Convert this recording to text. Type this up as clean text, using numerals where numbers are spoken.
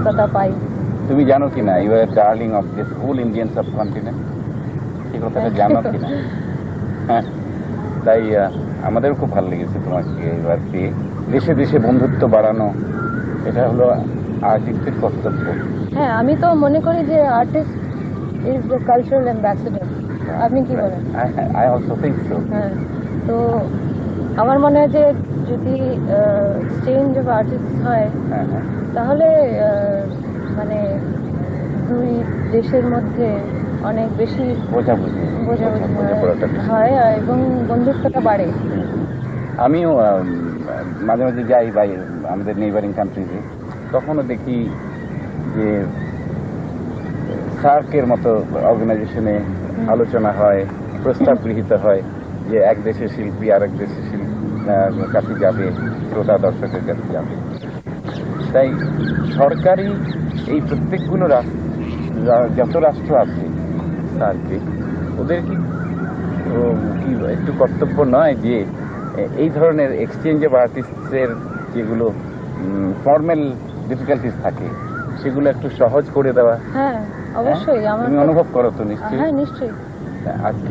কলকাতা পাই। তুমি জানো কিনা you are darling of this whole Indian subcontinent, এই কথাটা জানো কিনা? হ্যাঁ, তাই আমাদেরও খুব ভালো লেগেছে তোমাকে এবার পেয়ে। দেশে দেশে বন্ধুত্ব বাড়ানো, এটা হলো আর্টিস্টের কর্তব্য। হ্যাঁ, আমি তো মনে করি যে artist is the cultural ambassador. আপনি কি বলেন? I also think so. হ্যাঁ, তো আমার মনে হয় যে যদি এক্সচেঞ্জ অফ আর্টিস্ট হয় হ্যাঁ হ্যাঁ, তাহলে মানে দুই দেশের মধ্যে অনেক বেশি বোঝাবুঝি বোঝাপড়াটা বেশি। হয় এবং বন্ধুত্বটা বাড়ে। আমিও মাঝে মাঝে যাই বাইরে আমাদের নেইবারিং কান্ট্রিজে, তখনও দেখি যে সার্কের মতো অর্গানাইজেশনে আলোচনা হয়, প্রস্তাব গৃহীত হয় যে এক দেশের শিল্পী আরেক দেশের শিল্পী কাছে যাবে, শ্রোতা দর্শকের কাছে যাবে। তাই সরকারি এই প্রত্যেকগুলো যত রাষ্ট্র আছে সার্কে, ওদের কি একটু কর্তব্য নয় যে এই ধরনের এক্সচেঞ্জ অফ আর্টিস্টের যেগুলো ফর্মাল ডিফিকাল্টিস থাকে সেগুলো একটু সহজ করে দেওয়া? হ্যাঁ, অবশ্যই। তুমি অনুভব করো তো নিশ্চয়ই? হ্যাঁ, নিশ্চয়ই। আজকে